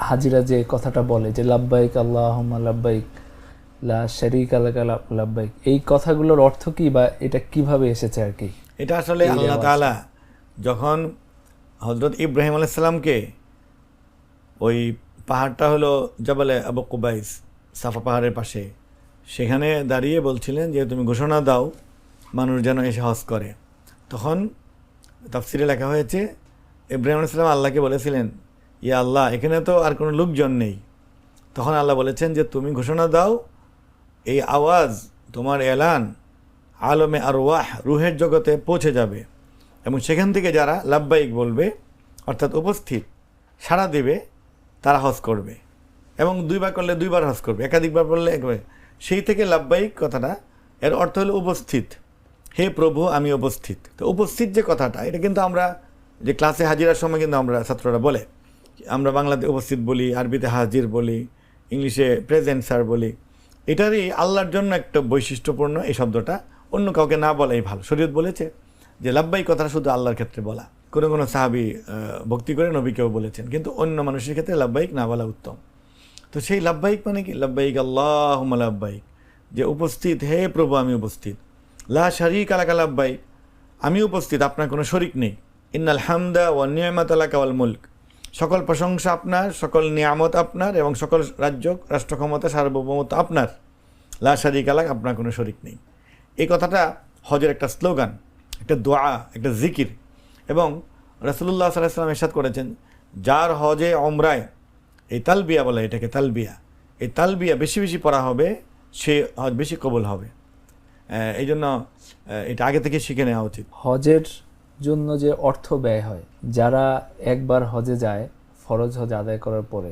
হাজিরা যে কথাটা বলে যে লাব্বাইক আল্লাহুম্মা লাব্বাইক লা শারীকা লাকা লাব্বাইক, এই কথাগুলোর অর্থ কি বা এটা কিভাবে এসেছে আর কি? এটা আসলে আল্লাহ তাআলা যখন হযরত ইব্রাহিম আলাইহিস সালামকে ওই পাহাড়টা হলো জাবালে আবু কুবাইস, সাফা পাহাড়ের পাশে, সেখানে দাঁড়িয়ে বলছিলেন যে তুমি ঘোষণা দাও মানুষ যেন এসে হজ করে। তখন তাফসিরে লেখা হয়েছে ইব্রাহিম আলাইহিস সালাম আল্লাহকে বলেছিলেন, ইয়া আল্লাহ, এখানে তো আর কোনো লোকজন নেই। তখন আল্লাহ বলেছেন যে তুমি ঘোষণা দাও, এই আওয়াজ তোমার এলান আলমে আরওয়াহ, রুহের জগতে পৌঁছে যাবে, এবং সেখান থেকে যারা লাব্বাইক বলবে অর্থাৎ উপস্থিত সাড়া দেবে তারা হজ করবে, এবং দুইবার করলে দুইবার হজ করবে, একাধিকবার বললে একবার। সেই থেকে লাব্বাইক কথাটা এর অর্থ হলো উপস্থিত, হে প্রভু আমি উপস্থিত। তো উপস্থিত যে কথাটা, এটা কিন্তু আমরা যে ক্লাসে হাজিরার সময় কিন্তু আমরা ছাত্ররা বলে, আমরা বাংলাতে উপস্থিত বলি, আরবিতে হাজির বলি, ইংলিশে প্রেজেন্ট স্যার বলি। এটারই আল্লাহর জন্য একটা বৈশিষ্ট্যপূর্ণ এই শব্দটা, অন্য কাউকে না বলাই ভালো। শরীয়ত বলেছে যে লাব্বাইক কথাটা শুধু আল্লাহর ক্ষেত্রে বলা। কোনো কোনো সাহাবী ভক্তি করে নবীকেও বলেছেন, কিন্তু অন্য মানুষের ক্ষেত্রে লাব্বাইক না বলা উত্তম। তো সেই লাব্বাইক মানে কি? লাব্বাইক আল্লাহুম্মা লাব্বাইক, যে উপস্থিত, হে প্রভু আমি উপস্থিত। লা শারীকা লাকা লাব্বাইক, আমি উপস্থিত, আপনার কোনো শরিক নেই। ইন্নাল হামদা ওয়া নি'মাতা লাকা ওয়াল মুলক, সকল প্রশংসা আপনার, সকল নিয়ামত আপনার, এবং সকল রাষ্ট্র ক্ষমতা সার্বভৌমত্ব আপনার। লা শারীকা লাক, আপনার কোনো শরিক নেই। এই কথাটা হজের একটা স্লোগান, একটা দোয়া, একটা জিকির। এবং রাসূলুল্লাহ সাল্লাল্লাহু আলাইহি ওয়াসাল্লাম ইরশাদ করেছেন, যার হজে ওমরায় এই তালবিয়া বলে, এটাকে তালবিয়া, এই তালবিয়া বেশি বেশি পড়া হবে, সে হজ বেশি কবুল হবে। এই জন্য এটা আগে থেকে শিখে নেওয়া উচিত। হজের জন্য যে অর্থ ব্যয় হয়, যারা একবার হজে যায় ফরজ হজ আদায় করার পরে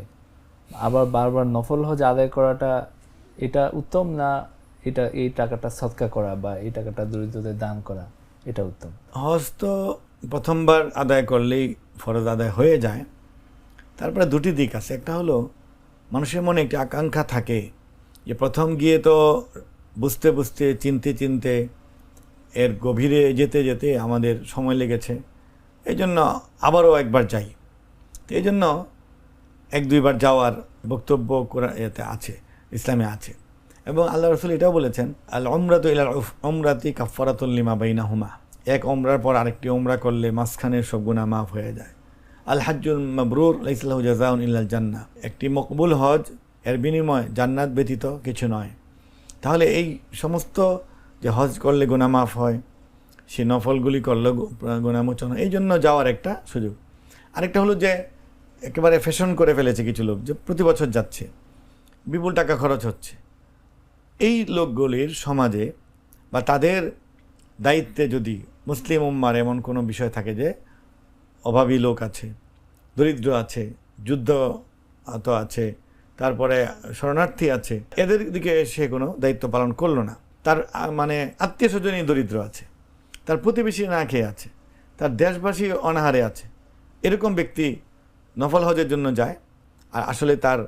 আবার বারবার নফল হজ আদায় করাটা, এটা উত্তম না এটা এই টাকাটা সদকা করা বা এই টাকাটা দরিদ্রদের দান করা এটা উত্তম? হজ তো প্রথমবার আদায় করলেই ফরজ আদায় হয়ে যায়। তারপরে দুটি দিক আছে। একটা হলো মানুষের মনে একটি আকাঙ্ক্ষা থাকে যে প্রথম গিয়ে তো বুঝতে বুঝতে, চিনতে চিনতে, এর গভীরে যেতে যেতে আমাদের সময় লেগেছে, এই জন্য আবারও একবার যাই। তো এই জন্য এক দুইবার যাওয়ার বক্তব্য এতে আছে, ইসলামে আছে। এবং আল্লাহ রাসূল এটাও বলেছেন, আল উমরাতু ইলাল উমরাতি কাফফারাতুল লিমা বাইনাহুমা, এক ওমরার পর আরেকটি ওমরা করলে মাঝখানের সব গুনাহ মাফ হয়ে যায়। আল হাজ্জুল মাবরুর লাইসা লাহু জাযাউন ইল্লাল জান্নাহ, একটি মকবুল হজ এর বিনিময় জান্নাত ব্যতীত কিছু নয়। তাহলে এই সমস্ত যে হজ করলে গুনাহ মাফ হয়, সে নফলগুলি করলে গুনাহ মোচন হয়, এই জন্য যাওয়ার একটা সুযোগ। আরেকটা হলো যে একেবারে ফ্যাশন করে ফেলেছে কিছু লোক, যে প্রতি বছর যাচ্ছে, বিপুল টাকা খরচ হচ্ছে। এই লোকগুলির সমাজে বা তাদের দায়িত্বে যদি মুসলিম উম্মার এমন কোনো বিষয় থাকে যে অভাবী লোক আছে, দরিদ্র আছে, যুদ্ধ আছে, তারপরে শরণার্থী আছে, এদের দিকে সে কোনো দায়িত্ব পালন করলো না, তার মানে আত্মীয় স্বজনই দরিদ্র আছে, তার প্রতিবেশী না খেয়ে আছে, তার দেশবাসী অনাহারে আছে, এরকম ব্যক্তি নফল হজের জন্য যায়, আর আসলে তার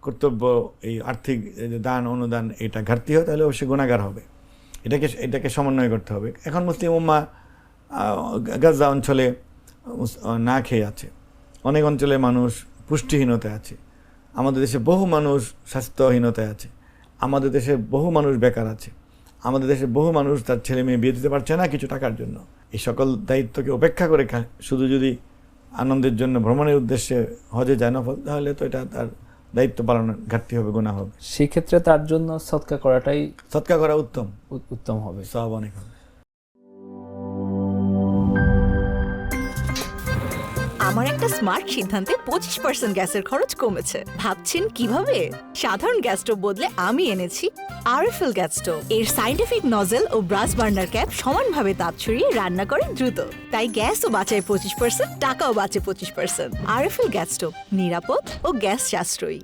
কর্তব্য এই আর্থিক দান অনুদান এটা ঘাটতি হয়, তাহলে অবশ্যই গুনাহগার হবে। এটাকে সমন্বয় করতে হবে। এখন মুসলিম উম্মাহ গাজা অঞ্চলে না খেয়ে আছে, অনেক অঞ্চলে মানুষ পুষ্টিহীনতায় আছে, আমাদের দেশে বহু মানুষ স্বাস্থ্যহীনতায় আছে, আমাদের দেশে বহু মানুষ বেকার আছে, আমাদের দেশে বহু মানুষ তার ছেলে মেয়ে বিয়ে দিতে পারছে না কিছু টাকার জন্য। এই সকল দায়িত্বকে উপেক্ষা করে শুধু যদি আনন্দের জন্য ভ্রমণের উদ্দেশ্যে হজে যায় না, তাহলে তো এটা তার দায়িত্ব পালনের ঘাটতি হবে, গুনাহ হবে। সেই ক্ষেত্রে তার জন্য সদকা করাটাই, সদকা করা উত্তম হবে, সওয়াব অনেক হবে। আমার একটা স্মার্ট সিদ্ধান্তে 25% গ্যাসের খরচ কমেছে। ভাবছেন কিভাবে? সাধারণ গ্যাস স্টোভ বদলে আমি এনেছি আরএফএল গ্যাস স্টোভ। এর সাইন্টিফিক নজল ও ব্রাস বার্নার ক্যাপ সমানভাবে তাপ ছড়িয়ে রান্না করে দ্রুত, তাই গ্যাসও বাঁচায় 25%, টাকাও বাঁচে 25%। আরএফএল গ্যাস স্টোভ, নিরাপদ ও গ্যাস সাশ্রয়ী।